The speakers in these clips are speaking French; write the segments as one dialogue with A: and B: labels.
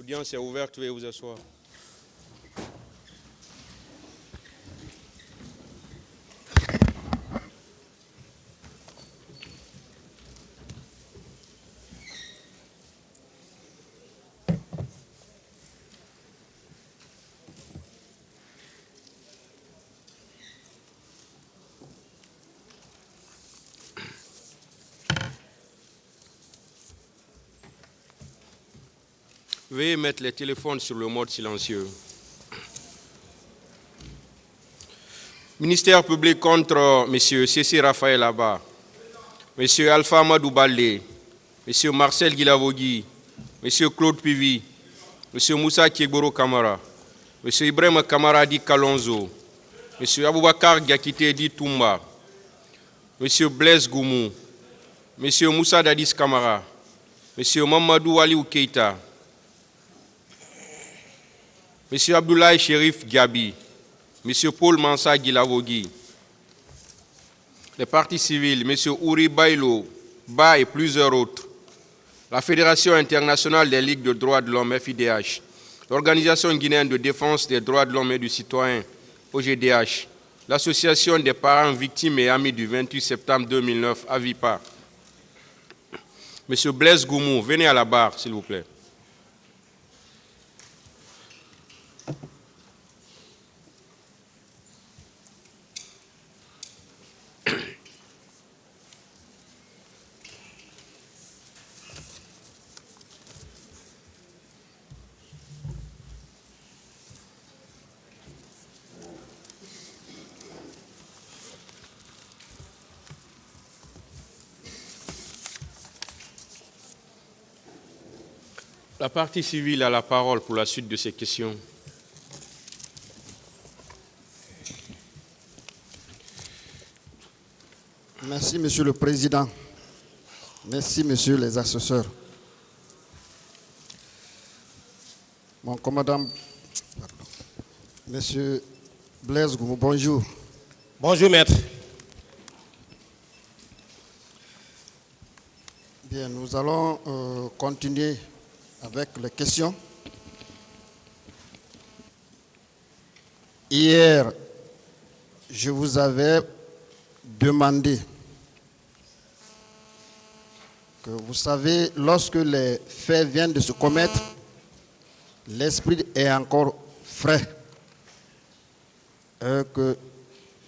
A: L'audience est ouverte, veuillez vous asseoir. Veuillez mettre les téléphones sur le mode silencieux. Ministère public contre M. Cécile Raphaël Abba, M. Alpha Amadou Baldé, M. Marcel Guilavogui, M. Claude Pivi, M. Moussa Kiegboro Kamara, M. Ibrahim Kamara Di Kalonzo, M. Aboubakar Diakité Di Toumba, M. Blaise Goumou, M. Moussa Dadis Kamara, M. Mamadou Aliou Keita, M. Abdoulaye Chérif Gabi, M. Paul Mansa Guilavogui, les partis civils, M. Ouri Bailo, Ba et plusieurs autres, la Fédération internationale des ligues de droits de l'homme, FIDH, l'Organisation guinéenne de défense des droits de l'homme et du citoyen, OGDH, l'Association des parents victimes et amis du 28 septembre 2009, AVIPA. M. Blaise Goumou, venez à la barre, s'il vous plaît. La partie civile a la parole pour la suite de ces questions.
B: Merci, Monsieur le Président. Merci, Messieurs les assesseurs. Mon commandant, Monsieur Blaise Goumou, bonjour.
C: Bonjour, maître.
B: Bien, nous allons continuer avec les questions. Hier, je vous avais demandé que, vous savez, lorsque les faits viennent de se commettre, l'esprit est encore frais. Que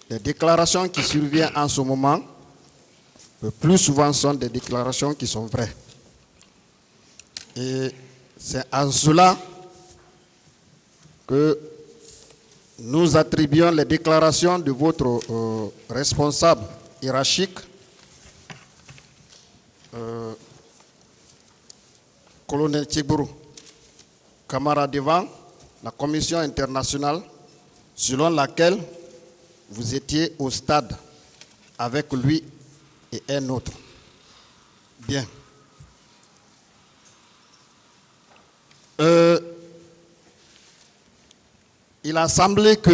B: les déclarations qui surviennent en ce moment, le plus souvent sont des déclarations qui sont vraies. Et c'est en cela que nous attribuons les déclarations de votre responsable hiérarchique, colonel Kiegboro Kamara, devant la commission internationale, selon laquelle vous étiez au stade avec lui et un autre. Bien. Il a semblé que,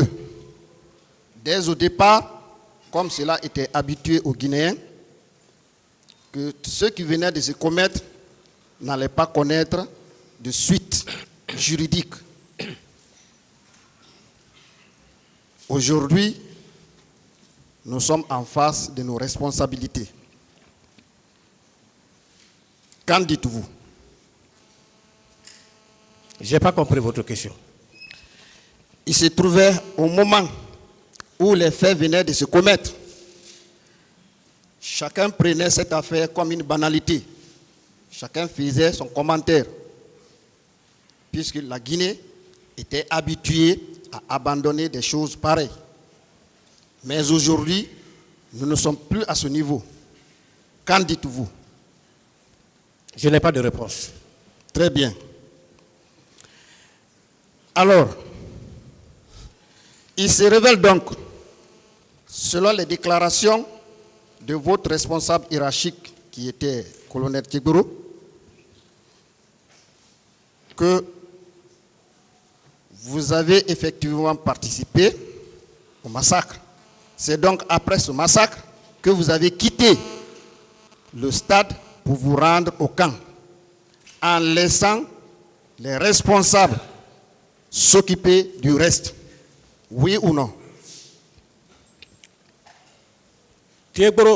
B: dès au départ, comme cela était habitué aux Guinéens, que ceux qui venaient de se commettre n'allaient pas connaître de suite juridique. Aujourd'hui, nous sommes en face de nos responsabilités. Qu'en dites-vous?
C: Je n'ai pas compris votre question.
B: Il se trouvait au moment où les faits venaient de se commettre. Chacun prenait cette affaire comme une banalité. Chacun faisait son commentaire. Puisque la Guinée était habituée à abandonner des choses pareilles. Mais aujourd'hui, nous ne sommes plus à ce niveau. Qu'en dites-vous?
C: Je n'ai pas de réponse.
B: Très bien. Alors, il se révèle donc, selon les déclarations de votre responsable hiérarchique, qui était colonel Kiegboro, que vous avez effectivement participé au massacre. C'est donc après ce massacre que vous avez quitté le stade pour vous rendre au camp, en laissant les responsables s'occuper du reste? Oui ou non?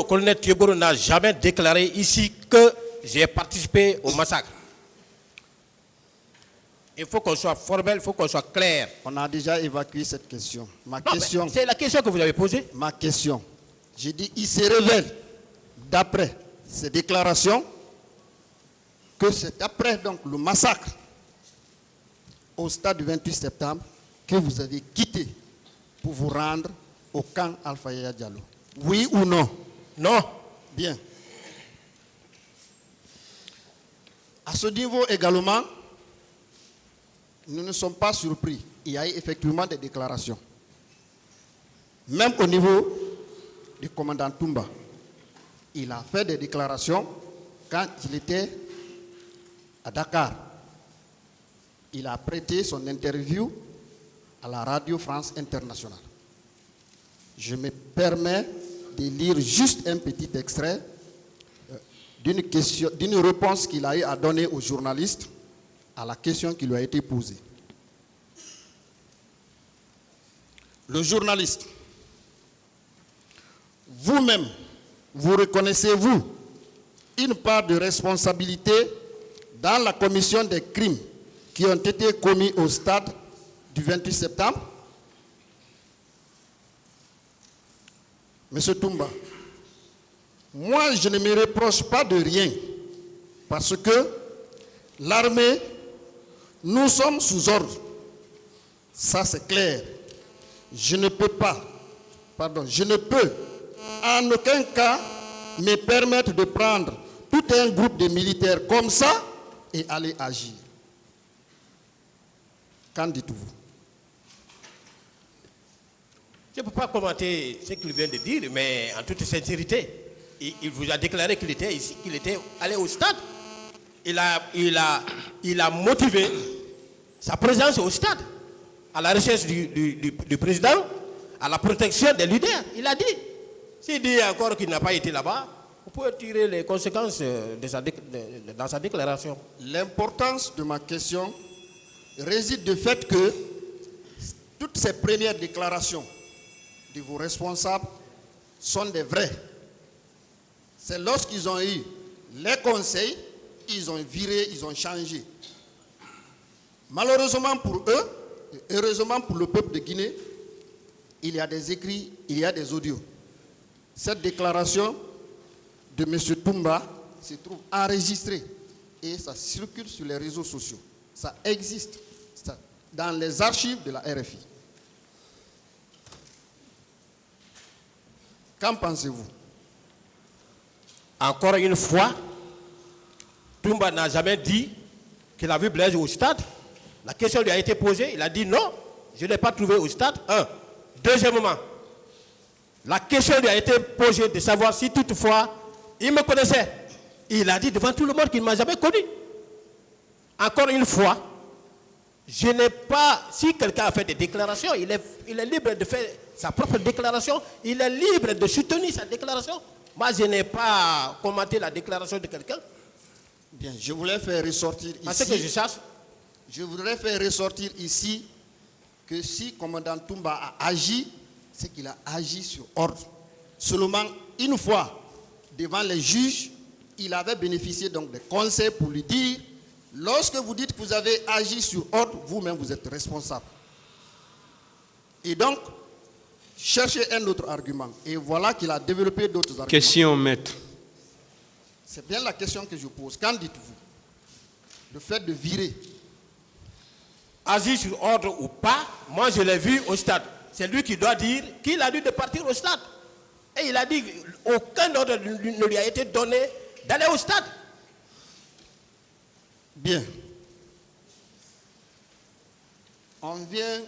C: Colonel Thieboro n'a jamais déclaré ici que j'ai participé au massacre. Il faut qu'on soit formel, il faut qu'on soit clair.
B: On a déjà évacué cette question.
C: C'est la question que vous avez posée.
B: Ma question. J'ai dit, il se révèle, d'après ces déclarations, que c'est après donc, le massacre au stade du 28 septembre que vous avez quitté pour vous rendre au camp Alpha Yaya Diallo. Oui ou non?
C: Non.
B: Bien. À ce niveau également, nous ne sommes pas surpris. Il y a eu effectivement des déclarations. Même au niveau du commandant Toumba, il a fait des déclarations quand il était à Dakar. Il a prêté son interview à la Radio France Internationale. Je me permets de lire juste un petit extrait d'une réponse qu'il a eu à donner aux journalistes à la question qui lui a été posée. Le journaliste, vous-même, vous reconnaissez-vous une part de responsabilité dans la commission des crimes qui ont été commis au stade du 28 septembre? Monsieur Toumba, moi je ne me reproche pas de rien parce que l'armée, nous sommes sous ordre. Ça c'est clair. Je ne peux en aucun cas me permettre de prendre tout un groupe de militaires comme ça et aller agir. Qu'en dites-vous?
C: Je ne peux pas commenter ce qu'il vient de dire, mais en toute sincérité, il vous a déclaré qu'il était ici, qu'il était allé au stade. Il a motivé sa présence au stade, à la recherche du président, à la protection des leaders. Il a dit. S'il dit encore qu'il n'a pas été là-bas, vous pouvez tirer les conséquences dans sa déclaration.
B: L'importance de ma question réside du fait que toutes ces premières déclarations de vos responsables sont des vrais. C'est lorsqu'ils ont eu les conseils, ils ont viré, ils ont changé. Malheureusement pour eux, et heureusement pour le peuple de Guinée, il y a des écrits, il y a des audios. Cette déclaration de M. Toumba se trouve enregistrée et ça circule sur les réseaux sociaux. Ça existe dans les archives de la RFI. Qu'en pensez-vous?
C: Encore une fois, Toumba n'a jamais dit qu'il a vu Blaise au stade. La question lui a été posée, il a dit non, je ne l'ai pas trouvé au stade. Un. Deuxièmement, la question lui a été posée de savoir si toutefois il me connaissait. Il a dit devant tout le monde qu'il ne m'a jamais connu. Encore une fois, je n'ai pas, si quelqu'un a fait des déclarations, il est libre de faire sa propre déclaration, il est libre de soutenir sa déclaration. Moi, je n'ai pas commenté la déclaration de quelqu'un.
B: Bien, je voulais faire ressortir ici.
C: Parce que je sache.
B: Je voudrais faire ressortir ici que si le commandant Toumba a agi, c'est qu'il a agi sur ordre. Seulement une fois, devant les juges, il avait bénéficié donc des conseils pour lui dire, lorsque vous dites que vous avez agi sur ordre, vous-même vous êtes responsable. Et donc, cherchez un autre argument. Et voilà qu'il a développé d'autres arguments.
A: Question, maître.
B: C'est bien la question que je pose. Qu'en dites-vous? Le fait de virer.
C: Agir sur ordre ou pas, moi je l'ai vu au stade. C'est lui qui doit dire qu'il a dû de partir au stade. Et il a dit aucun ordre ne lui a été donné d'aller au stade.
B: Bien. On vient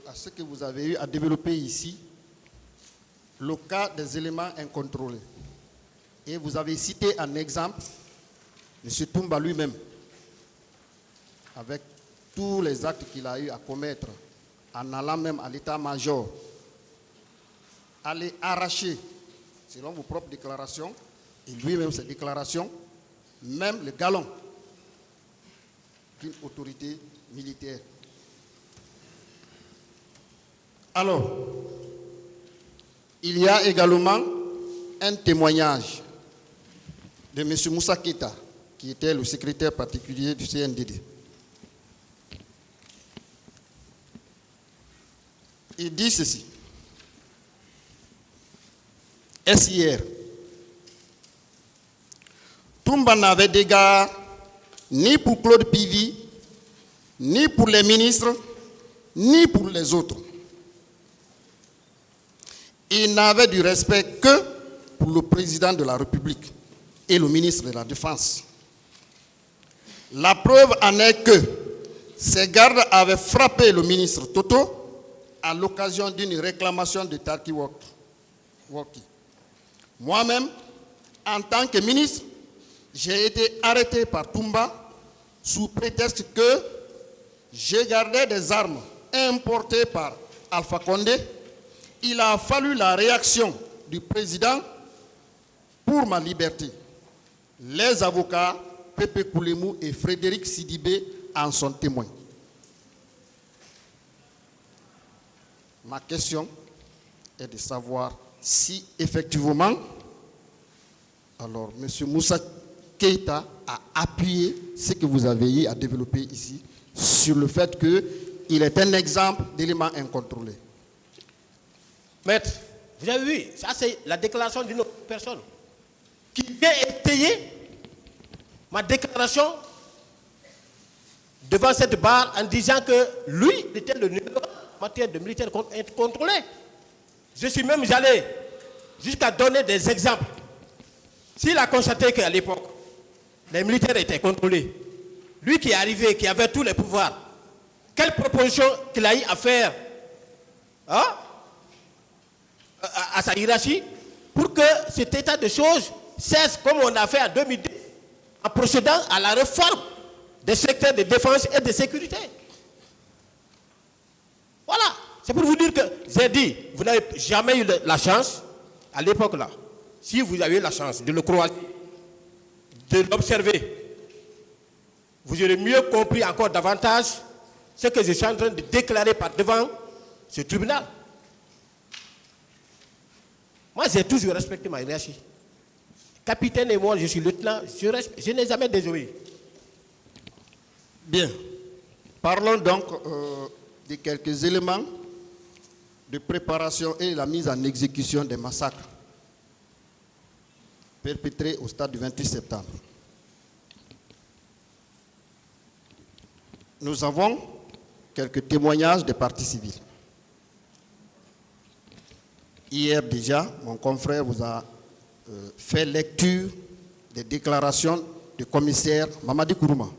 B: à ce que vous avez eu à développer ici, le cas des éléments incontrôlés. Et vous avez cité un exemple, M. Toumba lui-même, avec tous les actes qu'il a eu à commettre, en allant même à l'état-major, aller arracher, selon vos propres déclarations, et lui-même ses déclarations, même le galon qu'une autorité militaire. Alors, il y a également un témoignage de M. Moussa Keita, qui était le secrétaire particulier du CNDD. Il dit ceci. Est-ce hier? Toumba n'avait d'égard ni pour Claude Pivi, ni pour les ministres, ni pour les autres. Il n'avait du respect que pour le président de la République et le ministre de la Défense. La preuve en est que ces gardes avaient frappé le ministre Toto à l'occasion d'une réclamation de Tarki Waki. Moi-même, en tant que ministre, j'ai été arrêté par Toumba sous prétexte que j'ai gardé des armes importées par Alpha Condé. Il a fallu la réaction du président pour ma liberté. Les avocats Pépé Koulemou et Frédéric Sidibé en sont témoins. Ma question est de savoir si effectivement, alors M. Moussa Keita a appuyé ce que vous avez eu à développer ici sur le fait qu'il est un exemple d'élément incontrôlé.
C: Maître, vous avez vu, ça c'est la déclaration d'une autre personne qui vient étayer ma déclaration devant cette barre en disant que lui était le numéro 1 en matière de militaire contrôlé. Je suis même allé jusqu'à donner des exemples. S'il a constaté qu'à l'époque, les militaires étaient contrôlés, lui qui est arrivé, qui avait tous les pouvoirs, quelle proposition qu'il a eu à faire à sa hiérarchie pour que cet état de choses cesse comme on a fait en 2010 en procédant à la réforme des secteurs de défense et de sécurité. Voilà, c'est pour vous dire que j'ai dit, vous n'avez jamais eu la chance, à l'époque là, si vous avez eu la chance de le croiser, de l'observer, vous aurez mieux compris encore davantage ce que je suis en train de déclarer par devant ce tribunal. Moi, j'ai toujours respecté ma hiérarchie. Capitaine et moi, je suis lieutenant, je n'ai jamais désobéi.
B: Bien. Parlons donc de quelques éléments de préparation et la mise en exécution des massacres perpétrés au stade du 28 septembre. Nous avons quelques témoignages des parties civiles. Hier déjà, mon confrère vous a fait lecture des déclarations du commissaire Mamadi Kourouma.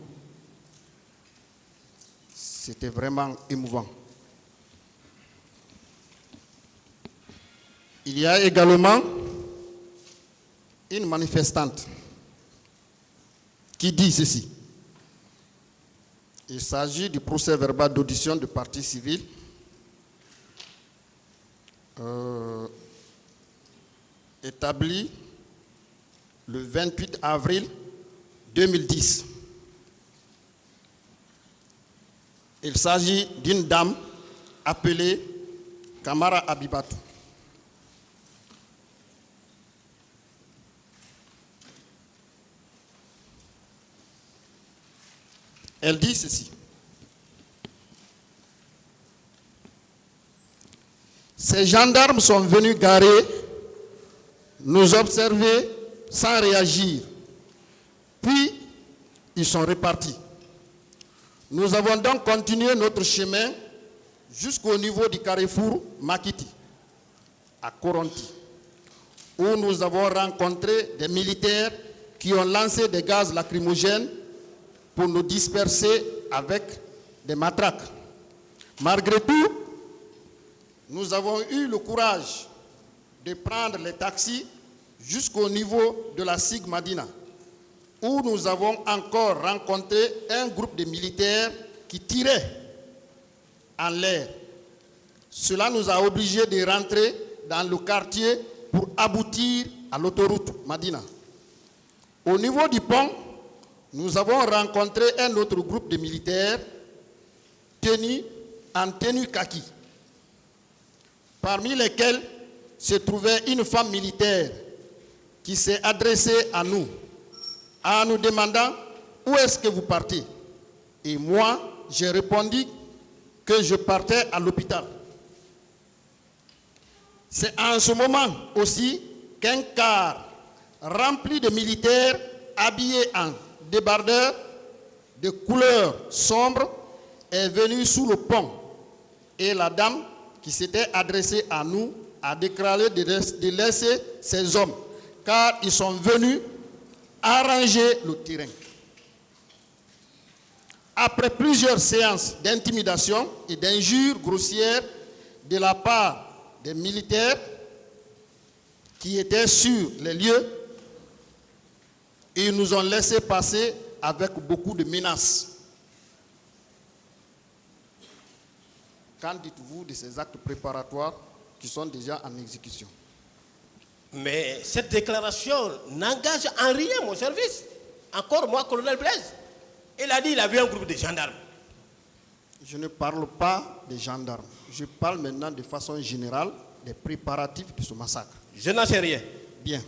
B: C'était vraiment émouvant. Il y a également une manifestante qui dit ceci. Il s'agit du procès verbal d'audition de partie civile établi le 28 avril 2010. Il s'agit d'une dame appelée Kamara Abibatou. Elle dit ceci. Ces gendarmes sont venus garer, nous observer sans réagir. Puis, ils sont repartis. Nous avons donc continué notre chemin jusqu'au niveau du carrefour Makiti, à Koronti, où nous avons rencontré des militaires qui ont lancé des gaz lacrymogènes pour nous disperser avec des matraques. Malgré tout, nous avons eu le courage de prendre les taxis jusqu'au niveau de la SIG Madina, où nous avons encore rencontré un groupe de militaires qui tiraient en l'air. Cela nous a obligés de rentrer dans le quartier pour aboutir à l'autoroute Madina. Au niveau du pont, nous avons rencontré un autre groupe de militaires tenus en tenue kaki, parmi lesquels se trouvait une femme militaire qui s'est adressée à nous en nous demandant « Où est-ce que vous partez ?» Et moi, j'ai répondu que je partais à l'hôpital. C'est en ce moment aussi qu'un car rempli de militaires habillés en débardeurs de couleur sombre est venu sous le pont. Et la dame qui s'était adressée à nous a déclaré de laisser ces hommes, car ils sont venus arranger le terrain. Après plusieurs séances d'intimidation et d'injures grossières de la part des militaires qui étaient sur les lieux, ils nous ont laissé passer avec beaucoup de menaces. Qu'en dites-vous de ces actes préparatoires qui sont déjà en exécution?
C: Mais cette déclaration n'engage en rien mon service. Encore moi, colonel Blaise. Il a dit qu'il a vu un groupe de gendarmes.
B: Je ne parle pas des gendarmes. Je parle maintenant de façon générale des préparatifs de ce massacre.
C: Je n'en sais rien.
B: Bien.